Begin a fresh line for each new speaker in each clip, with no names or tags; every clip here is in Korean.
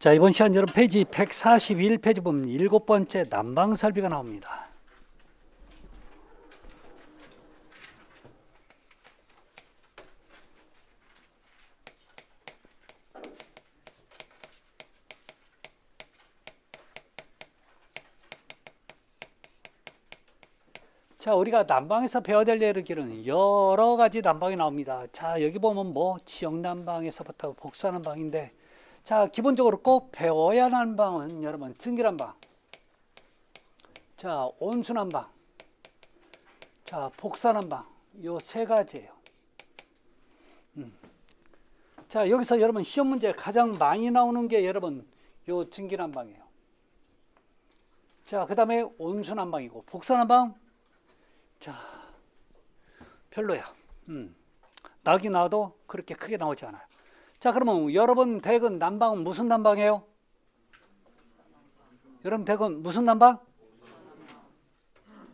자, 이번 시간 여러분 페이지 141페이지 보면 7번째 난방 설비가 나옵니다. 자, 우리가 난방에서 배워야 될 예르기는 여러 가지 난방이 나옵니다. 자, 여기 보면 뭐 지역 난방에서부터 복사 난방인데, 자, 기본적으로 꼭 배워야 하는 난방은 여러분 증기 난방, 자, 온수 난방, 자, 복사 난방, 요 세 가지예요. 자, 여기서 여러분 시험 문제 가장 많이 나오는 게 여러분 요 증기 난방이에요. 자, 그 다음에 온수 난방이고 복사 난방, 자, 별로야. 나긴 나도 그렇게 크게 나오지 않아요. 자, 그러면 여러분 댁은 난방은 무슨 난방이에요? 여러분 댁은 무슨 난방?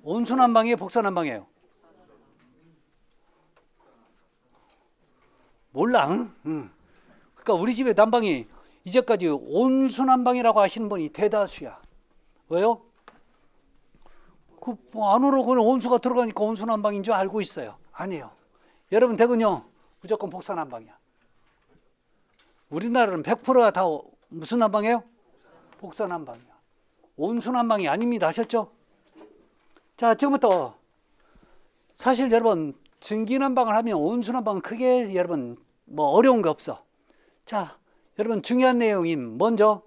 온수 난방이에요? 복사 난방이에요? 몰라. 응? 그러니까 우리 집에 난방이 이제까지 온수 난방이라고 하시는 분이 대다수야. 왜요? 그 안으로 그냥 온수가 들어가니까 온수 난방인 줄 알고 있어요. 아니에요. 여러분 댁은요 무조건 복사 난방이야. 우리나라는 100%가 다 무슨 난방이에요? 복사 난방이야. 온수 난방이 아닙니다. 아셨죠? 자, 지금부터 사실 여러분 증기 난방을 하면 온수 난방은 크게 여러분 뭐 어려운 게 없어. 자, 여러분 중요한 내용인 먼저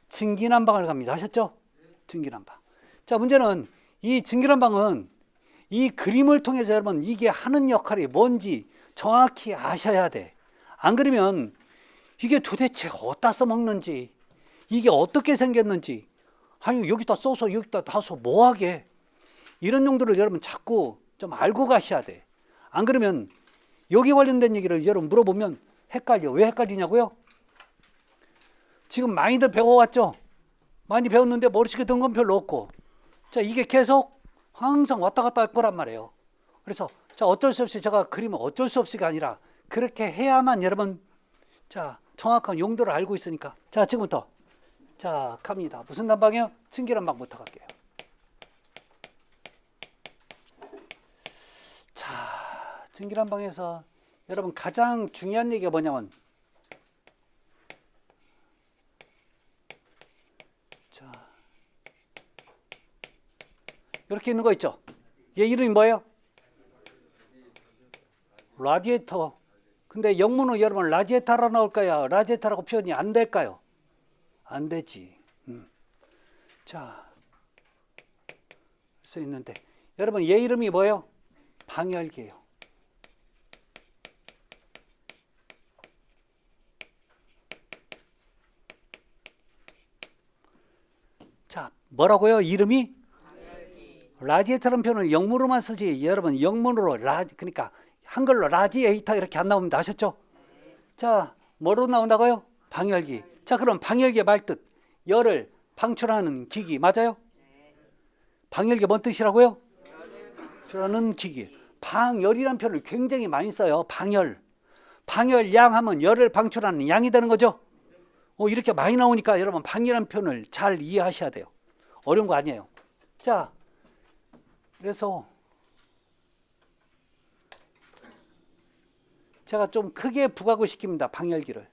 증기 난방을 갑니다. 아셨죠? 증기 난방. 자, 문제는 이 증기 난방은 이 그림을 통해서 여러분 이게 하는 역할이 뭔지 정확히 아셔야 돼. 안 그러면 이게 도대체 어디다 써먹는지, 이게 어떻게 생겼는지, 아니 여기다 써서 여기다 다서 뭐하게, 이런 용도를 여러분 자꾸 좀 알고 가셔야 돼. 안 그러면 여기 관련된 얘기를 여러분 물어보면 헷갈려. 왜 헷갈리냐고요? 지금 많이들 배워왔죠? 많이 배웠는데 머릿속에 든 건 별로 없고, 자, 이게 계속 항상 왔다 갔다 할 거란 말이에요. 그래서 자, 어쩔 수 없이 제가 그림은 어쩔 수 없이가 아니라 그렇게 해야만 여러분 자 정확한 용도를 알고 있으니까. 자, 지금부터 자 갑니다. 무슨 난방이요? 증기 난방부터 갈게요. 자, 증기 난방에서 여러분 가장 중요한 얘기가 뭐냐면, 자 이렇게 있는 거 있죠? 얘 이름이 뭐예요? 라디에이터. 근데 영문은 여러분 라디에이터라 나올까요? 라디에이터라고 표현이 안 될까요? 안 되지. 자, 써 있는데 여러분 얘 이름이 뭐예요? 방열기예요. 자, 뭐라고요? 이름이? 라지에이터라는 표현을 영문으로만 쓰지 여러분 영문으로 그러니까 한글로 라지에이터 이렇게 안 나옵니다. 아셨죠? 자, 뭐로 나온다고요? 방열기. 자, 그럼 방열기의 말뜻 열을 방출하는 기기 맞아요? 방열기 뭔 뜻이라고요? 라는 기기. 방열이라는 표현을 굉장히 많이 써요. 방열. 방열량 하면 열을 방출하는 양이 되는 거죠. 이렇게 많이 나오니까 여러분 방열이라는 표현을 잘 이해하셔야 돼요. 어려운 거 아니에요. 자, 그래서 제가 좀 크게 부각을 시킵니다. 방열기를.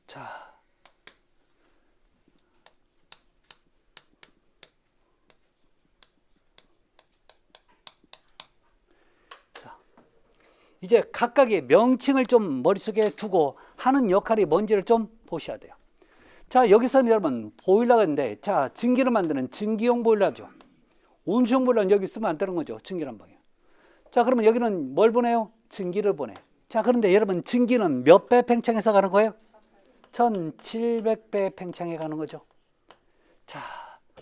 자, 이제 각각의 명칭을 좀 머릿속에 두고 하는 역할이 뭔지를 좀 보셔야 돼요. 자, 여기서는 여러분 보일러가 있는데, 자, 증기를 만드는 증기용 보일러죠. 온수용 보일러는 여기 쓰면 안 되는 거죠. 증기난방이요. 자, 그러면 여기는 뭘 보내요? 증기를 보내. 자, 그런데 여러분 증기는 몇 배 팽창해서 가는 거예요? 1700배 팽창해 가는 거죠. 자,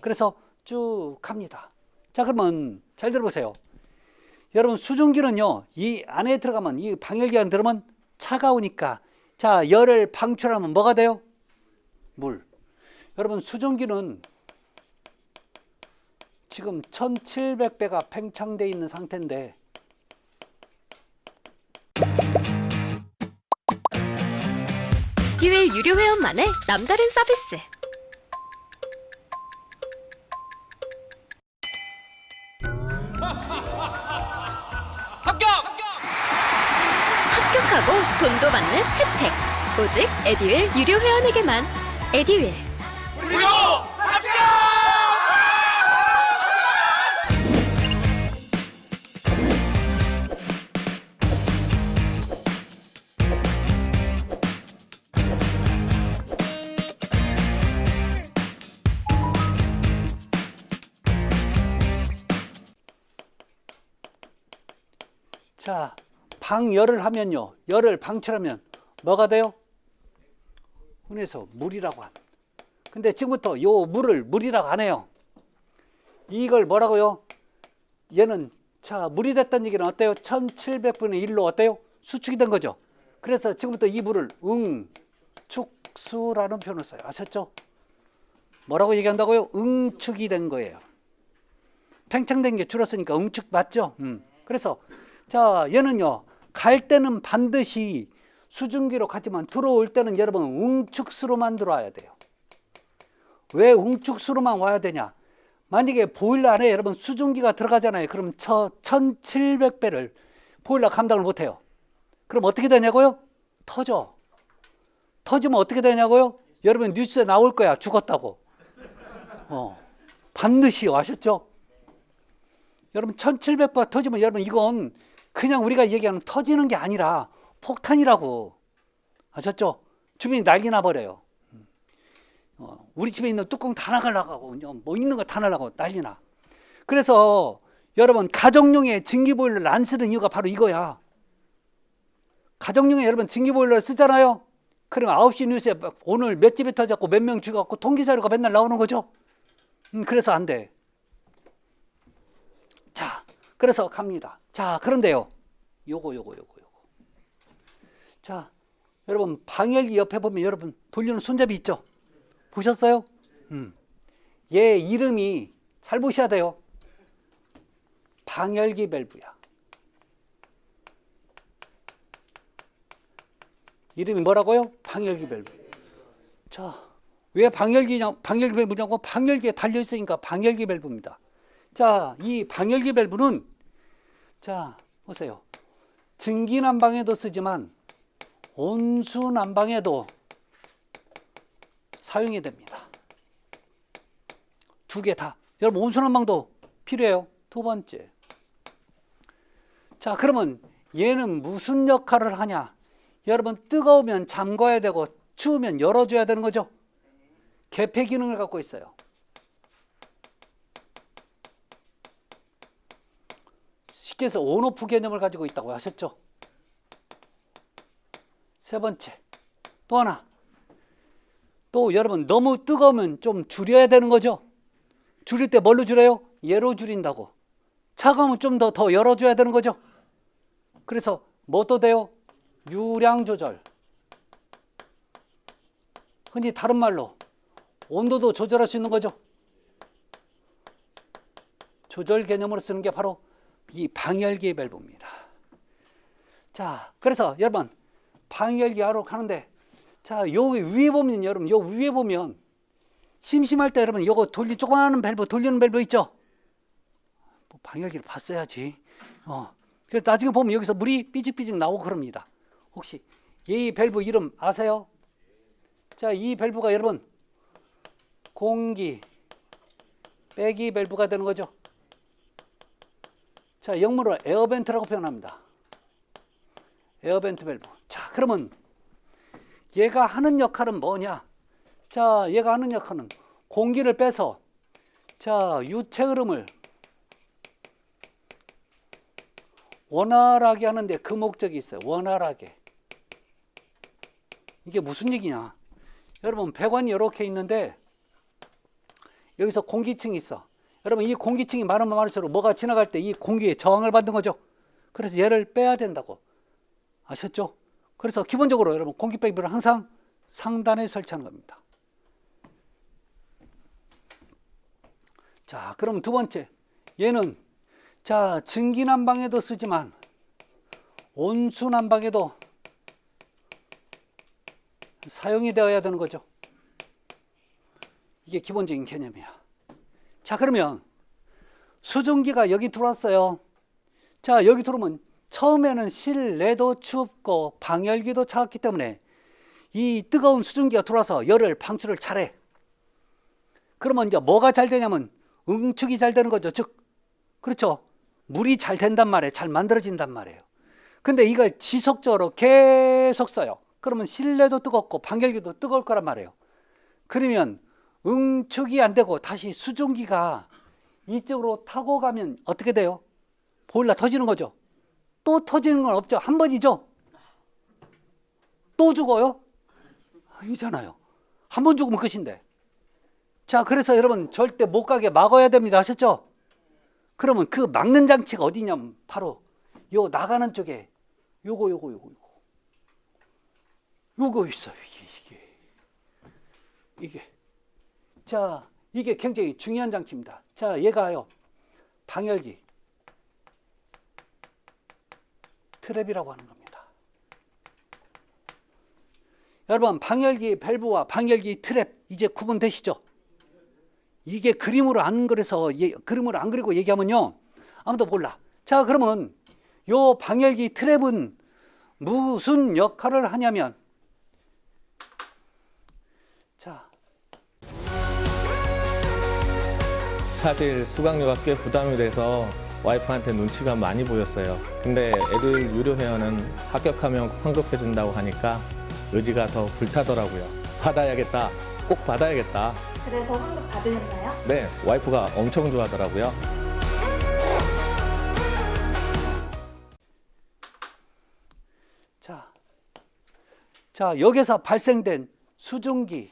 그래서 쭉 갑니다. 자, 그러면 잘 들어보세요. 여러분 수증기는요 이 안에 들어가면, 이 방열기 안에 들어가면 차가우니까 자 열을 방출하면 뭐가 돼요? 물. 여러분 수증기는 지금 1700배가 팽창되어 있는 상태인데
에듀윌 유료 회원만의 남다른 서비스. 합격하고 돈도 받는 혜택. 오직 에듀윌 유료 회원에게만. 에듀윌.
무료 합격!
자, 방열을 하면요. 열을 방출하면 뭐가 돼요? 흔해서 물이라고 합니다. 근데 지금부터 요 물을 물이라고 안 해요. 이걸 뭐라고요? 얘는 자, 물이 됐다는 얘기는 어때요? 1700분의 1로 어때요? 수축이 된 거죠. 그래서 지금부터 이 물을 응축수라는 표현을 써요. 아셨죠? 뭐라고 얘기한다고요? 응축이 된 거예요. 팽창된 게 줄었으니까 응축 맞죠? 그래서 자, 얘는요. 갈 때는 반드시 수증기로 가지만 들어올 때는 여러분 응축수로만 들어와야 돼요. 왜 응축수로만 와야 되냐? 만약에 보일러 안에 여러분 수증기가 들어가잖아요. 그럼 1700배를 보일러 감당을 못해요. 그럼 어떻게 되냐고요? 터져. 터지면 어떻게 되냐고요? 여러분 뉴스에 나올 거야. 죽었다고. 반드시 아셨죠? 여러분 1700배 터지면 여러분 이건 그냥 우리가 얘기하는 터지는 게 아니라 폭탄이라고. 아셨죠? 주변이 난리 나버려요. 우리 집에 있는 뚜껑 다 나가려고 뭐 있는 거 다 날라가고 난리 나. 그래서 여러분 가정용의 증기보일러를 안 쓰는 이유가 바로 이거야. 가정용에 여러분 증기보일러를 쓰잖아요. 그러면 9시 뉴스에 오늘 몇 집이 터졌고 몇 명 죽었고 통계자료가 맨날 나오는 거죠. 그래서 안 돼. 자, 그래서 갑니다. 자, 그런데요. 요거. 자, 여러분 방열기 옆에 보면 여러분 돌리는 손잡이 있죠? 보셨어요? 얘 이름이 잘 보셔야 돼요. 방열기 밸브야. 이름이 뭐라고요? 방열기 밸브. 자, 왜 방열기 밸브냐고? 방열기에 달려 있으니까 방열기 밸브입니다. 자, 이 방열기 밸브는 자, 보세요. 증기난방에도 쓰지만 온수난방에도 사용이 됩니다. 두 개 다. 여러분 온수난방도 필요해요. 두 번째. 자, 그러면 얘는 무슨 역할을 하냐? 여러분 뜨거우면 잠궈야 되고 추우면 열어줘야 되는 거죠. 개폐 기능을 갖고 있어요. 쉽게 해서 온오프 개념을 가지고 있다고 하셨죠. 세 번째. 또 하나. 또 여러분 너무 뜨거우면 좀 줄여야 되는 거죠. 줄일 때 뭘로 줄여요? 얘로 줄인다고. 차가우면 좀 더 열어줘야 되는 거죠. 그래서 뭣도 돼요? 유량 조절. 흔히 다른 말로 온도도 조절할 수 있는 거죠. 조절 개념으로 쓰는 게 바로 이 방열기 밸브입니다. 자, 그래서 여러분 방열기 하러 가는데 자, 요 위에 보면 여러분 요 위에 보면 심심할 때 여러분 요거 조그마한 밸브 돌리는 밸브 있죠? 뭐 방열기를 봤어야지. 그래서 나중에 보면 여기서 물이 삐직삐직 나오고 그럽니다. 혹시 이 밸브 이름 아세요? 자, 이 밸브가 여러분 공기 빼기 밸브가 되는 거죠. 자, 영문으로 에어벤트라고 표현합니다. 에어벤트 밸브. 자, 그러면 얘가 하는 역할은 뭐냐? 자, 얘가 하는 역할은 공기를 빼서 자, 유체 흐름을 원활하게 하는데 그 목적이 있어요. 원활하게. 이게 무슨 얘기냐? 여러분 배관이 이렇게 있는데 여기서 공기층이 있어. 여러분 이 공기층이 많으면 많을수록 뭐가 지나갈 때 이 공기에 저항을 받는 거죠. 그래서 얘를 빼야 된다고. 아셨죠? 그래서 기본적으로 여러분 공기 빼기를 항상 상단에 설치하는 겁니다. 자, 그럼 두 번째. 얘는 자, 증기난방에도 쓰지만 온수난방에도 사용이 되어야 되는 거죠. 이게 기본적인 개념이야. 자, 그러면 수증기가 여기 들어왔어요. 자, 여기 들어오면 처음에는 실내도 춥고 방열기도 차갑기 때문에 이 뜨거운 수증기가 들어와서 열을 방출을 잘해. 그러면 이제 뭐가 잘 되냐면 응축이 잘 되는 거죠. 즉, 그렇죠. 물이 잘 된단 말이에요. 잘 만들어진단 말이에요. 근데 이걸 지속적으로 계속 써요. 그러면 실내도 뜨겁고 방열기도 뜨거울 거란 말이에요. 그러면 응축이 안 되고 다시 수증기가 이쪽으로 타고 가면 어떻게 돼요? 보일러 터지는 거죠. 또 터지는 건 없죠. 한 번이죠. 또 죽어요? 아니잖아요. 한 번 죽으면 끝인데. 자, 그래서 여러분 절대 못 가게 막아야 됩니다. 아셨죠? 그러면 그 막는 장치가 어디냐면 바로 요 나가는 쪽에 요거 있어요. 이게. 자, 이게 굉장히 중요한 장치입니다. 자, 얘가요. 방열기 트랩이라고 하는 겁니다. 여러분, 방열기 밸브와 방열기 트랩 이제 구분되시죠? 이게 그림으로 안 그려서 그림으로 안 그리고 얘기하면요 아무도 몰라. 자, 그러면 요 방열기 트랩은 무슨 역할을 하냐면, 자,
사실 수강료가 꽤 부담이 돼서 와이프한테 눈치가 많이 보였어요. 근데 애들 유료 회원은 합격하면 환급해 준다고 하니까 의지가 더 불타더라고요. 받아야겠다. 꼭 받아야겠다.
그래서 환급 받으셨나요?
네, 와이프가 엄청 좋아하더라고요.
자, 여기서 발생된 수증기.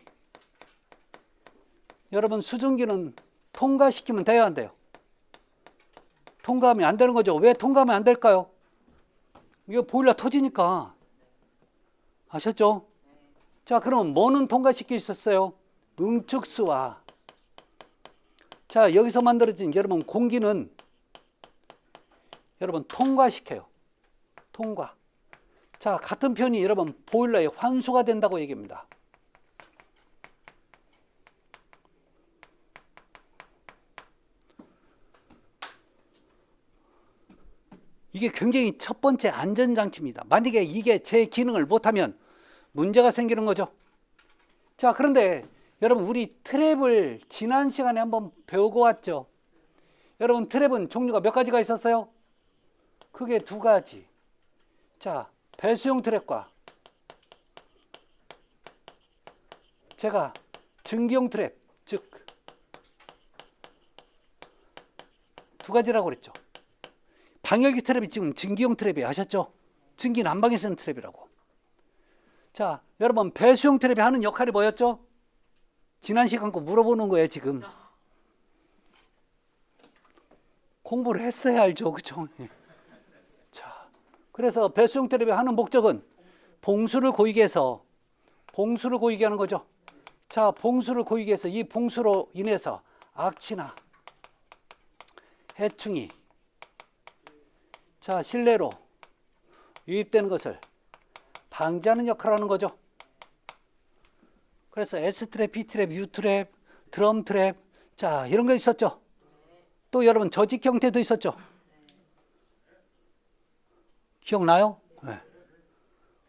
여러분, 수증기는 통과시키면 돼야 한대요. 통과하면 안 되는 거죠. 왜 통과하면 안 될까요? 이거 보일러 터지니까. 아셨죠? 자, 그럼 뭐는 통과시킬 수 있었어요? 응축수와. 자, 여기서 만들어진 여러분 공기는 여러분 통과시켜요. 통과. 자, 같은 편이 여러분 보일러의 환수가 된다고 얘기합니다. 이게 굉장히 첫 번째 안전장치입니다. 만약에 이게 제 기능을 못하면 문제가 생기는 거죠. 자, 그런데 여러분 우리 트랩을 지난 시간에 한번 배우고 왔죠. 여러분 트랩은 종류가 몇 가지가 있었어요? 크게 두 가지. 자, 배수용 트랩과 제가 증기용 트랩, 즉 두 가지라고 그랬죠. 방열기 트랩이 지금 증기용 트랩이에요. 아셨죠? 증기 난방에 쓰는 트랩이라고. 자, 여러분 배수용 트랩이 하는 역할이 뭐였죠? 지난 시간 거 물어보는 거예요. 지금 공부를 했어야 알죠. 그렇죠? 자, 그래서 배수용 트랩이 하는 목적은 봉수를 고이게 해서 하는 거죠. 자, 봉수를 고이게 해서 이 봉수로 인해서 악취나 해충이 자, 실내로 유입되는 것을 방지하는 역할을 하는 거죠. 그래서 S트랩, B트랩, U트랩, 드럼 트랩, 자, 이런 거 있었죠. 또 여러분 저직 형태도 있었죠. 기억나요? 네.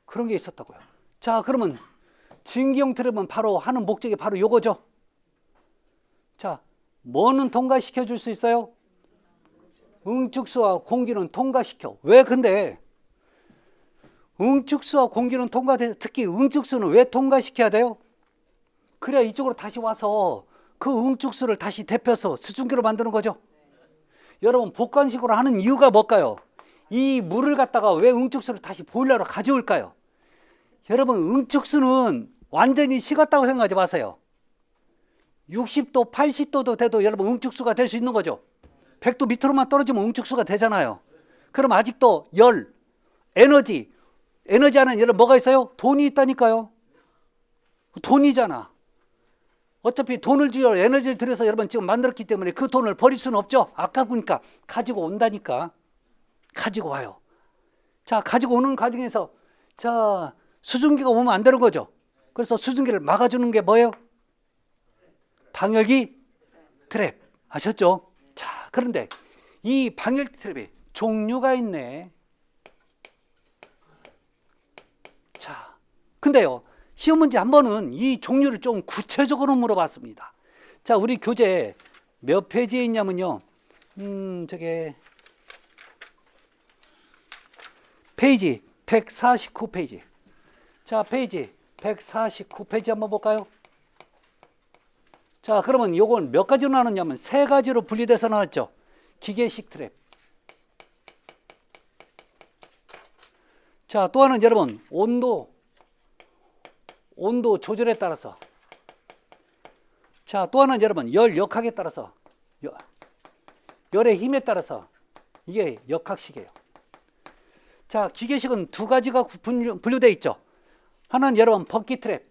그런 게 있었다고요. 자, 그러면 증기용 트랩은 바로 하는 목적이 바로 요거죠. 자, 뭐는 통과시켜 줄 수 있어요? 응축수와 공기는 통과시켜. 왜 근데 응축수와 공기는 특히 응축수는 왜 통과시켜야 돼요? 그래야 이쪽으로 다시 와서 그 응축수를 다시 데펴서 수증기로 만드는 거죠. 여러분 복관식으로 하는 이유가 뭘까요? 이 물을 갖다가 왜 응축수를 다시 보일러로 가져올까요? 여러분 응축수는 완전히 식었다고 생각하지 마세요. 60도 80도도 돼도 여러분 응축수가 될 수 있는 거죠. 100도 밑으로만 떨어지면 응축수가 되잖아요. 그럼 아직도 열, 에너지 안에 여러분 뭐가 있어요? 돈이 있다니까요. 돈이잖아. 어차피 돈을 주여 에너지를 들여서 여러분 지금 만들었기 때문에 그 돈을 버릴 수는 없죠. 아까우니까 가지고 온다니까. 가지고 와요. 자, 가지고 오는 과정에서 자, 수증기가 오면 안 되는 거죠. 그래서 수증기를 막아주는 게 뭐예요? 방열기 트랩. 아셨죠? 자, 그런데 이 방열기 트랩에 종류가 있네. 자, 근데요, 시험 문제 한 번은 이 종류를 좀 구체적으로 물어봤습니다. 자, 우리 교재 몇 페이지에 있냐면요. 저게 페이지 149페이지. 자, 페이지 149페이지 한번 볼까요? 자, 그러면 요건 몇 가지로 나눴냐면 세 가지로 분리돼서 나왔죠. 기계식 트랩. 자, 또 하나는 여러분 온도 조절에 따라서. 자, 또 하나는 여러분 열 역학에 따라서, 열의 힘에 따라서 이게 역학식이에요. 자, 기계식은 두 가지가 분류되어 있죠. 하나는 여러분 버킷 트랩,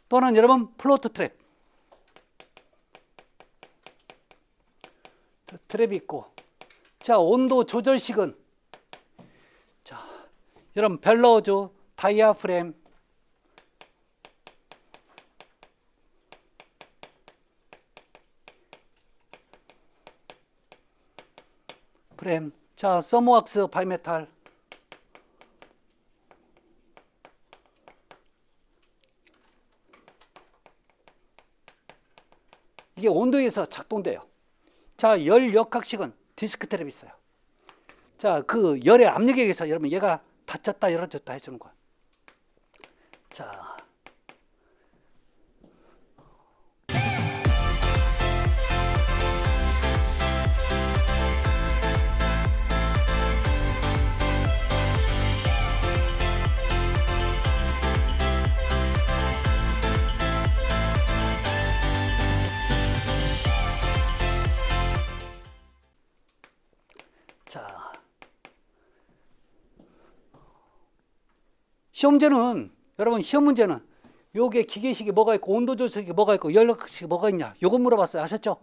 또 하나는 여러분 플로트 트랩. 트랩이 있고, 자, 온도 조절식은 자, 여러분 벨로우즈, 다이아프램, 프렘, 자, 서머왁스, 바이메탈. 이게 온도에서 작동돼요. 자, 열 역학식은 디스크 트랩이 있어요. 자, 그 열의 압력에 의해서 여러분 얘가 닫혔다 열어줬다 해주는 거야. 자, 자, 시험 문제는 여러분 시험 문제는 요게 기계식이 뭐가 있고 온도 조절식이 뭐가 있고 열역식이 뭐가 있냐 요거 물어봤어요. 아셨죠?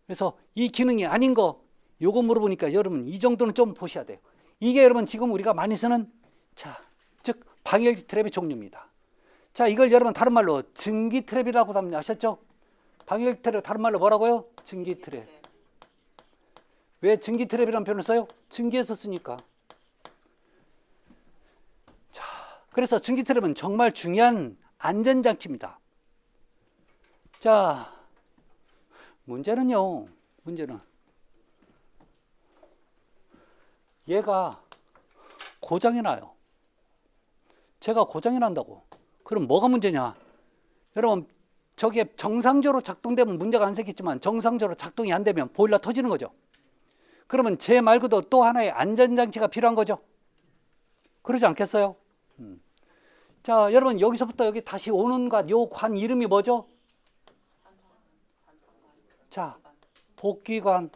그래서 이 기능이 아닌 거 요거 물어보니까 여러분 이 정도는 좀 보셔야 돼요. 이게 여러분 지금 우리가 많이 쓰는 자, 즉 방열기 트랩의 종류입니다. 자, 이걸 여러분 다른 말로 증기 트랩이라고 합니다. 아셨죠? 방열기 트랩 다른 말로 뭐라고요? 증기 트랩. 왜 증기 트랩이라는 표현을 써요? 증기에서 쓰니까. 자, 그래서 증기 트랩은 정말 중요한 안전장치입니다. 자, 문제는요. 문제는 얘가 고장이 나요. 제가 고장이 난다고. 그럼 뭐가 문제냐? 여러분, 저게 정상적으로 작동되면 문제가 안 생기지만 정상적으로 작동이 안 되면 보일러 터지는 거죠. 그러면 제 말고도 또 하나의 안전장치가 필요한 거죠. 그러지 않겠어요? 자, 여러분 여기서부터 여기 다시 오는 관, 요 관 이름이 뭐죠? 자, 복귀관,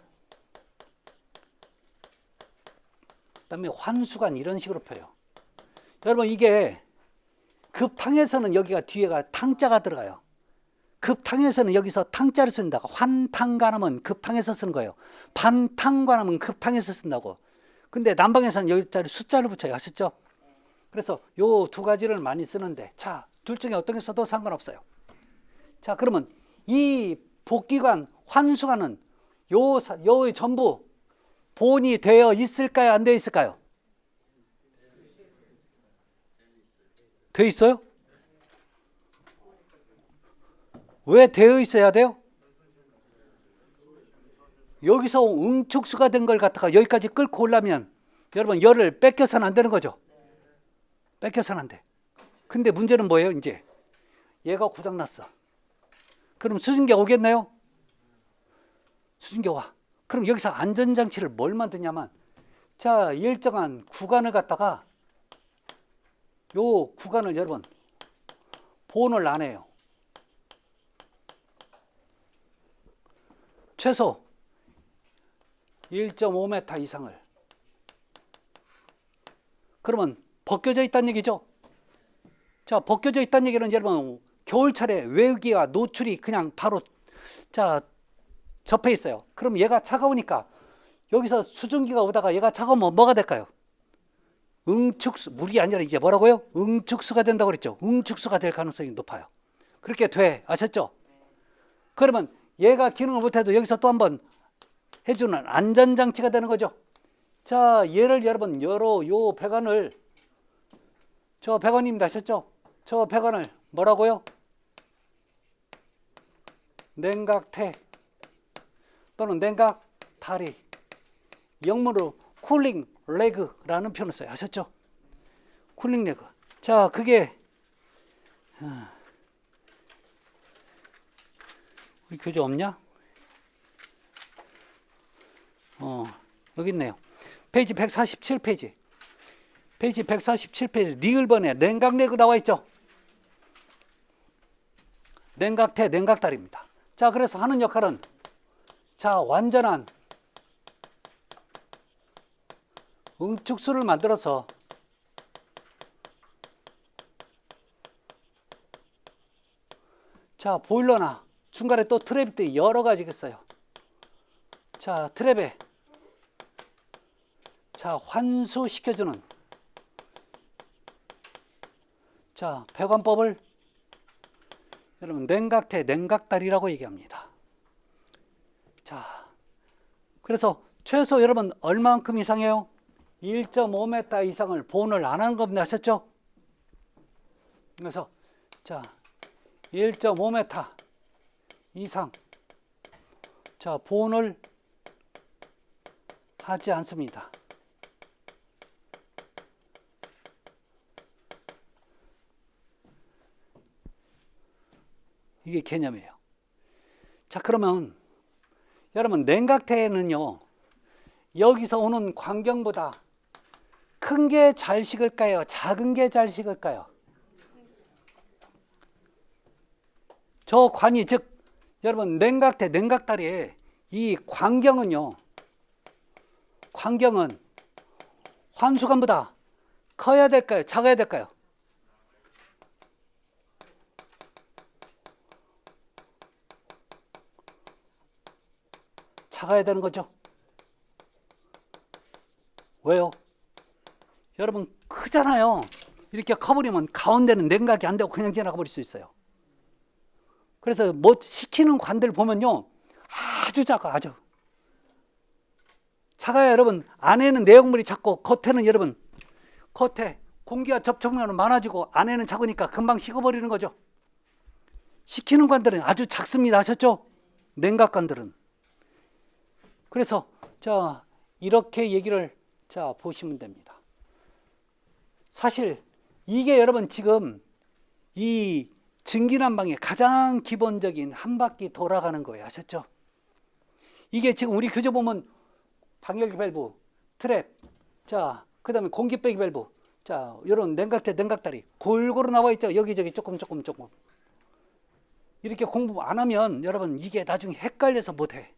그다음에 환수관 이런 식으로 펴요. 여러분 이게 급탕에서는 여기가 뒤에가 탕자가 들어가요. 급탕에서는 여기서 탕자를 쓴다고. 환탕관하면 급탕에서 쓰는 거예요. 반탕관하면 급탕에서 쓴다고. 근데 난방에서는 여기짜리 숫자를 붙여요. 아셨죠? 그래서 요 두 가지를 많이 쓰는데, 자, 둘 중에 어떤 게 써도 상관없어요. 자, 그러면 이 복귀관, 환수관은 요 전부 본이 되어 있을까요? 안 되어 있을까요? 되어 있어요? 왜 되어 있어야 돼요? 여기서 응축수가 된 걸 갖다가 여기까지 끌고 오려면 여러분 열을 뺏겨서는 안 되는 거죠. 뺏겨서는 안 돼. 근데 문제는 뭐예요? 이제 얘가 고장났어. 그럼 수증기가 오겠나요? 수증기가 와. 그럼 여기서 안전장치를 뭘 만드냐면, 자, 일정한 구간을 갖다가 요 구간을 여러분 보온을 안 해요. 최소 1.5m 이상을. 그러면 벗겨져 있다는 얘기죠. 자, 벗겨져 있다는 얘기는 여러분 겨울철에 외기와 노출이 그냥 바로 자 접해 있어요. 그럼 얘가 차가우니까 여기서 수증기가 오다가 얘가 차가우면 뭐가 될까요? 응축수, 물이 아니라 이제 뭐라고요? 응축수가 된다고 그랬죠. 응축수가 될 가능성이 높아요. 그렇게 돼. 아셨죠? 그러면 얘가 기능을 못해도 여기서 또 한번 해주는 안전장치가 되는 거죠. 자, 얘를 여러분 요 배관을, 저 배관입니다. 아셨죠? 저 배관을 뭐라고요? 냉각태 또는 냉각다리, 영문으로 쿨링 레그라는 표현을 써요. 아셨죠? 쿨링 레그. 자, 그게 우리 교재 없냐? 여기 있네요. 페이지 147페이지. 페이지 147페이지 리을번에 냉각 레그 나와 있죠? 냉각태, 냉각다리입니다. 자, 그래서 하는 역할은, 자, 완전한 응축수를 만들어서 자, 보일러나 중간에 또 트랩들이 여러 가지가 있어요. 자, 트랩에 자, 환수시켜주는 자, 배관법을 여러분 냉각태, 냉각다리라고 얘기합니다. 자, 그래서 최소 여러분 얼만큼 이상이에요? 1.5m 이상을 보온을 안 하는 겁니다. 아셨죠? 그래서 자, 1.5m 이상 자, 보온을 하지 않습니다. 이게 개념이에요. 자, 그러면 여러분 냉각태는요, 여기서 오는 광경보다 큰 게 잘 식을까요? 작은 게 잘 식을까요? 저 관이, 즉 여러분 냉각태, 냉각다리의 이 광경은요, 광경은 환수관보다 커야 될까요? 작아야 될까요? 작아야 되는 거죠. 왜요? 여러분 크잖아요. 이렇게 커버리면 가운데는 냉각이 안 되고 그냥 지나가 버릴 수 있어요. 그래서 뭐 식히는 관들 보면요, 아주 작아, 아주 작아야 여러분 안에는 내용물이 작고 겉에는 여러분 겉에 공기와 접촉면은 많아지고 안에는 작으니까 금방 식어버리는 거죠. 식히는 관들은 아주 작습니다. 아셨죠? 냉각관들은. 그래서 자, 이렇게 얘기를 자, 보시면 됩니다. 사실 이게 여러분 지금 이 증기난방의 가장 기본적인 한 바퀴 돌아가는 거예요. 아셨죠? 이게 지금 우리 교재 보면 방열기 밸브, 트랩, 자, 그 다음에 공기 빼기 밸브, 자, 이런 냉각대, 냉각다리 골고루 나와 있죠. 여기저기 조금. 이렇게 공부 안 하면 여러분 이게 나중에 헷갈려서 못해.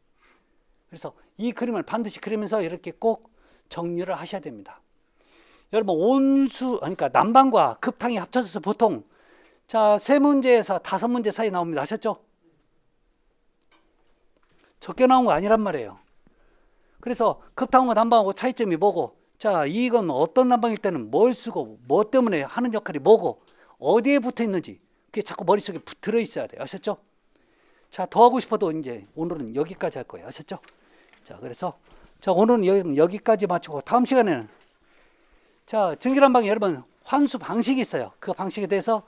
그래서 이 그림을 반드시 그리면서 이렇게 꼭 정리를 하셔야 됩니다. 여러분 온수, 그러니까 난방과 급탕이 합쳐져서 보통 자, 3문제에서 5문제 사이 나옵니다. 아셨죠? 적게 나온 거 아니란 말이에요. 그래서 급탕과 난방하고 차이점이 뭐고, 자, 이건 어떤 난방일 때는 뭘 쓰고 뭐 때문에 하는 역할이 뭐고 어디에 붙어 있는지 그게 자꾸 머릿속에 들어 있어야 돼요. 아셨죠? 자, 더 하고 싶어도 이제 오늘은 여기까지 할 거예요. 아셨죠? 자, 그래서 자, 오늘은 여기까지 마치고 다음 시간에는 자, 증기난방에 여러분 환수 방식이 있어요. 그 방식에 대해서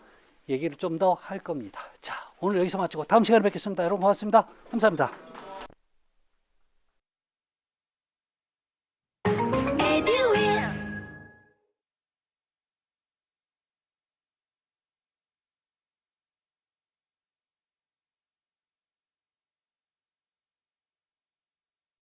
얘기를 좀 더 할 겁니다. 자, 오늘 여기서 마치고 다음 시간에 뵙겠습니다. 여러분 고맙습니다. 감사합니다.